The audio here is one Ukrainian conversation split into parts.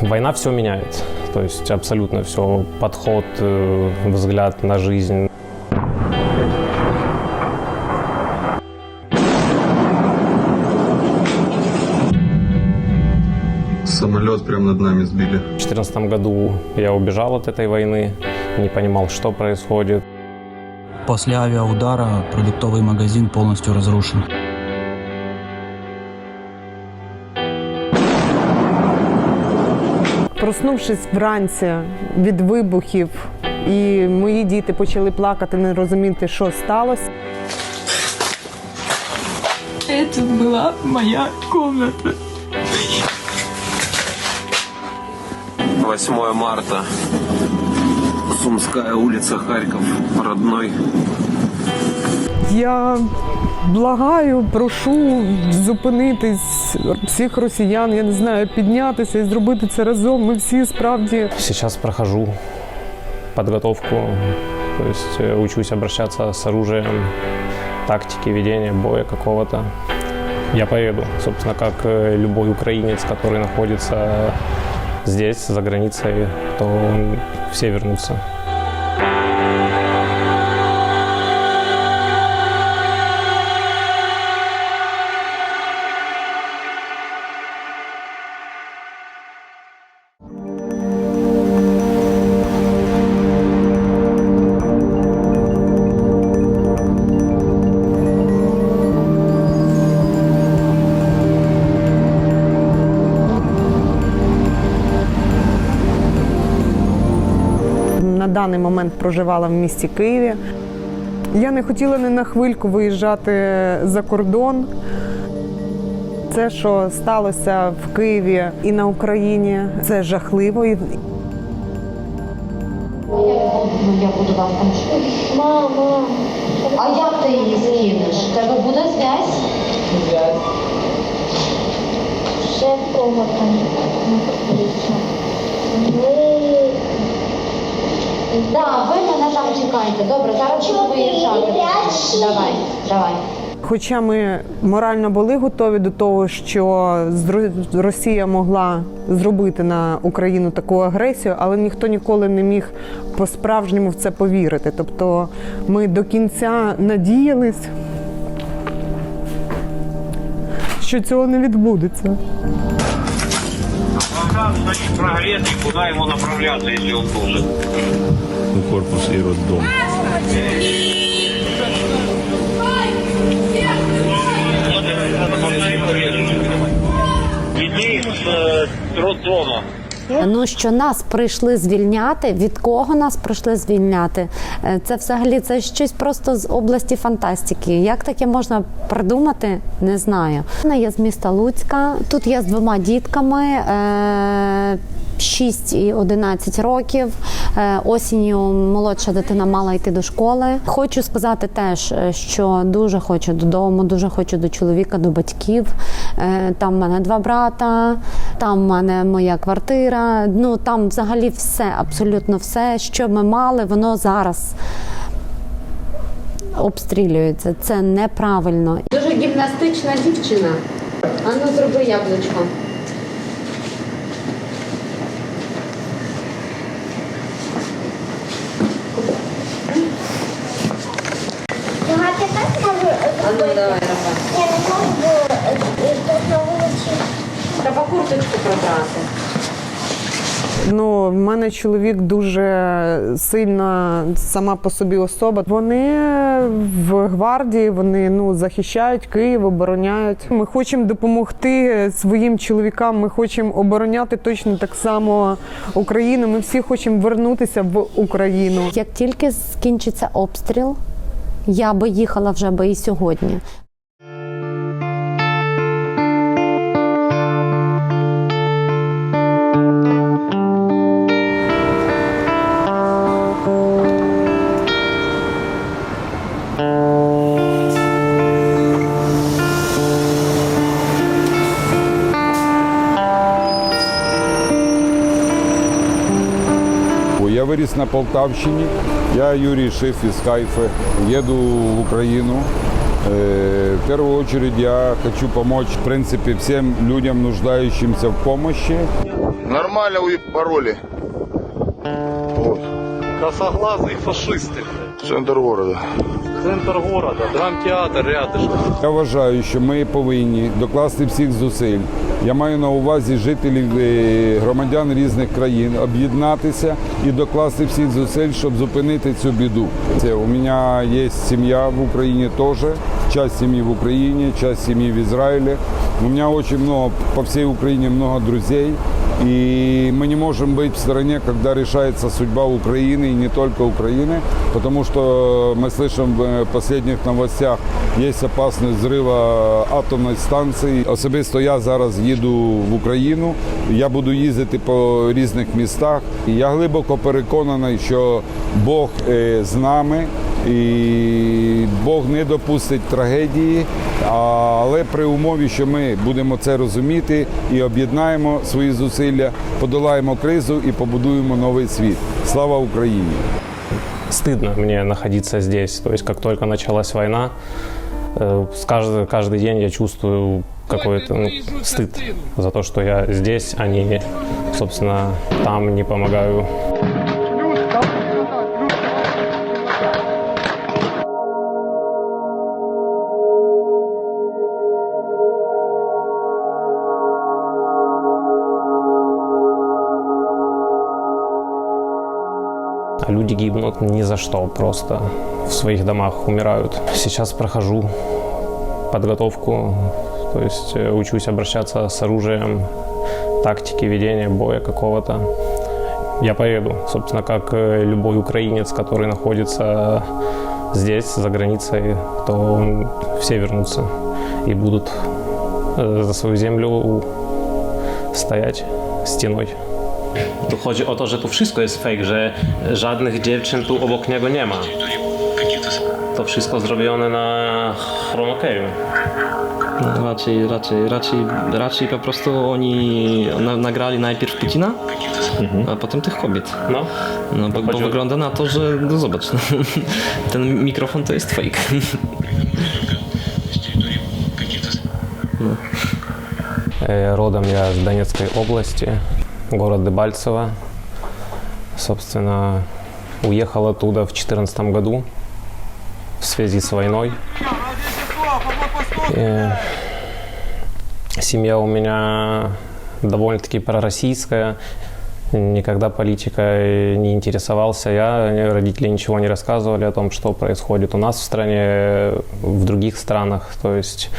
Война все меняет, то есть абсолютно все, подход, взгляд на жизнь. Самолет прямо над нами сбили. В 2014 году я убежал от этой войны, не понимал, что происходит. После авиаудара продуктовый магазин полностью разрушен. Проснувшись вранці від вибухів, і мої діти почали плакати, не розуміти, що сталося. Это была моя комната. 8 марта. Сумская улица, Харьков, родной. Я благаю, прошу зупинитись всіх росіян, я не знаю, піднятися і зробити це разом. Ми всі справді... Сейчас прохожу подготовку, то есть учусь обращаться с оружием, тактики ведения боя какого-то. Я поеду, собственно, как любой украинец, который находится здесь, за границей, то все вернутся. На даний момент проживала в місті Києві. Я не хотіла ні на хвильку виїжджати за кордон. Це, що сталося в Києві і на Україні, це жахливо. Я буду вас там. Мама. А як ти її скинеш? У тебе буде зв'язь? Зв'язь. Ще кого там? Так, ви мене там чекайте. Добре, зараз буду виїжджати. Давай. Хоча ми морально були готові до того, що Росія могла зробити на Україну таку агресію, але ніхто ніколи не міг по-справжньому в це повірити. Тобто ми до кінця надіялись, що цього не відбудеться. Значит, прогретый, куда ему направляться, если он должен? Корпус и роддом. Иди с роддома. Ну, що нас прийшли звільняти, від кого нас прийшли звільняти, це взагалі це щось просто з області фантастики. Як таке можна придумати, не знаю. Я з міста Луцька, тут я з 2 дітками, 6 і 11 років. Осінню молодша дитина мала йти до школи. Хочу сказати теж, що дуже хочу додому, дуже хочу до чоловіка, до батьків. Там в мене 2 брата, там в мене моя квартира. Ну, там взагалі все, абсолютно все, що ми мали, воно зараз обстрілюється. Це неправильно. Дуже гімнастична дівчина. А ну, зроби яблучко. А ну, давай, роби. Я не можу тут на вулиці. Треба курточку продати. Ну, в мене чоловік дуже сильна сама по собі особа. Вони в гвардії, вони захищають Київ, обороняють. Ми хочемо допомогти своїм чоловікам, ми хочемо обороняти точно так само Україну. Ми всі хочемо вернутися в Україну. Як тільки скінчиться обстріл, я би їхала вже би і сьогодні. Я вырос на Полтавщине, я Юрий Шиф из Хайфы, еду в Украину. В первую очередь я хочу помочь, в принципе, всем людям, нуждающимся в помощи. Нормально пароли. Вот. Косоглазые фашисты. Центр города. Центр города, драмтеатр рядышком. Я вважаю, що ми повинні докласти всіх зусиль. Я маю на увазі жителів, громадян різних країн, об'єднатися і докласти всіх зусиль, щоб зупинити цю біду. У мене є сім'я в Україні теж, часть сім'ї в Україні, часть сім'ї в Израиле. У меня очень много, по всей Украине много друзей. И мы не можем быть в стороне, когда решается судьба Украины, и не только Украины, потому что мы слышим в последних новостях, есть опасность взрыва атомной станции. Особисто я зараз їду в Україну, я буду їздити по різних містах. І я глибоко переконаний, що Бог з нами, і Бог не допустить трагедії, але при умові, що ми будемо це розуміти і об'єднаємо свої зусилля, подолаємо кризу і побудуємо новий світ. Слава Україні! Стыдно мне находиться здесь. То есть, как только началась война, каждый день я чувствую какой-то стыд за то, что я здесь, а не, собственно, там не помогаю. А люди гибнут ни за что, просто в своих домах умирают. Сейчас прохожу подготовку, то есть учусь обращаться с оружием, тактики ведения боя какого-то. Я поеду, собственно, как любой украинец, который находится здесь, за границей, то все вернутся и будут за свою землю стоять стеной. Tu chodzi o to, że to wszystko jest fake, że żadnych dziewczyn tu obok niego nie ma. To wszystko zrobione na chromakeju. No, raczej po prostu oni nagrali najpierw Putina, a potem tych kobiet. No bo wygląda na to, że no zobacz, no, ten mikrofon to jest fake. Родом я с Донецкой области, город Дебальцево. Собственно, уехал оттуда в 2014 году в связи с войной. Семья у меня довольно-таки пророссийская. Никогда политикой не интересовался я. Родители ничего не рассказывали о том, что происходит у нас в стране, в других странах. То есть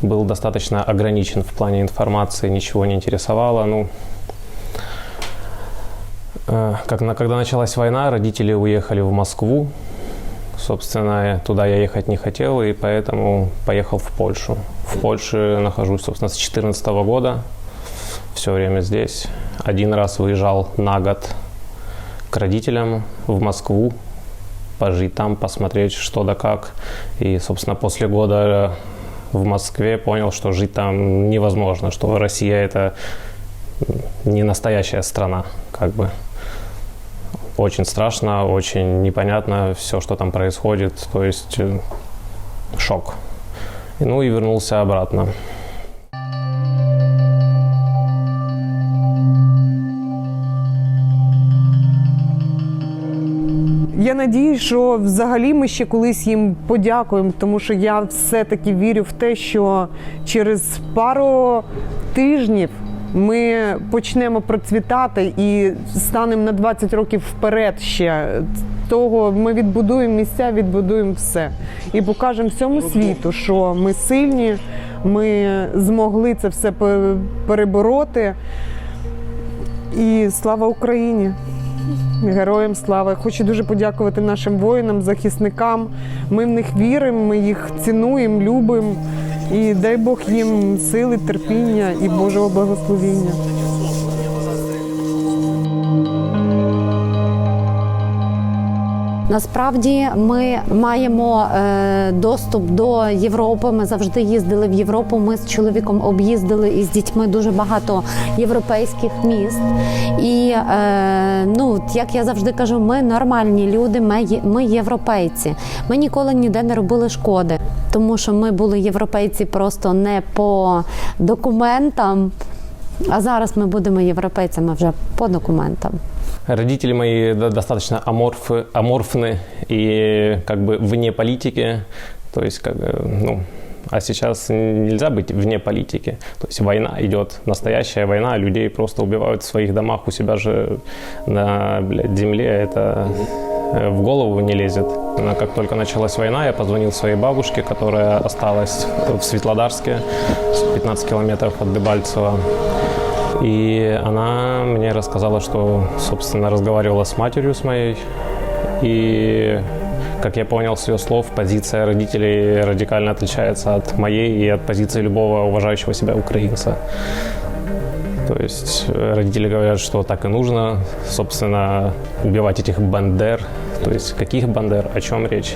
был достаточно ограничен в плане информации, ничего не интересовало. Когда началась война, родители уехали в Москву. Собственно, туда я ехать не хотел, и поэтому поехал в Польшу. В Польше нахожусь, собственно, с 2014 года. Все время здесь. Один раз выезжал на год к родителям в Москву, пожить там, посмотреть, что да как. И, собственно, после года в Москве понял, что жить там невозможно, что Россия – это не настоящая страна, как бы. Очень страшно, очень непонятно все, что там происходит, то есть шок. И вернулся обратно. Я надію, що взагалі ми ще колись їм подякуємо, тому що я все-таки вірю в те, що через пару тижнів ми почнемо процвітати і станемо на 20 років вперед ще. Того ми відбудуємо місця, відбудуємо все. І покажемо всьому світу, що ми сильні, ми змогли це все перебороти. І слава Україні! Героям слава! Хочу дуже подякувати нашим воїнам, захисникам. Ми в них віримо, ми їх цінуємо, любимо. І дай Бог їм сили, терпіння і Божого благословіння. Насправді ми маємо доступ до Європи. Ми завжди їздили в Європу. Ми з чоловіком об'їздили із дітьми дуже багато європейських міст. І як я завжди кажу, ми нормальні люди, ми європейці. Ми ніколи ніде не робили шкоди, тому що ми були європейці просто не по документам, А зараз ми будемо європейцями вже по документам. Родители мои достаточно аморфны и как бы вне политики, то есть как бы, ну, а сейчас нельзя быть вне политики. То есть война идет, настоящая война, людей просто убивают в своих домах, у себя же на земле, это в голову не лезет. Но как только началась война, я позвонил своей бабушке, которая осталась в Светлодарске, 15 километров от Дебальцева. И она мне рассказала, что, собственно, разговаривала с матерью с моей. И, как я понял с ее слов, позиция родителей радикально отличается от моей и от позиции любого уважающего себя украинца. То есть родители говорят, что так и нужно, собственно, убивать этих бандер. То есть каких бандер, о чем речь?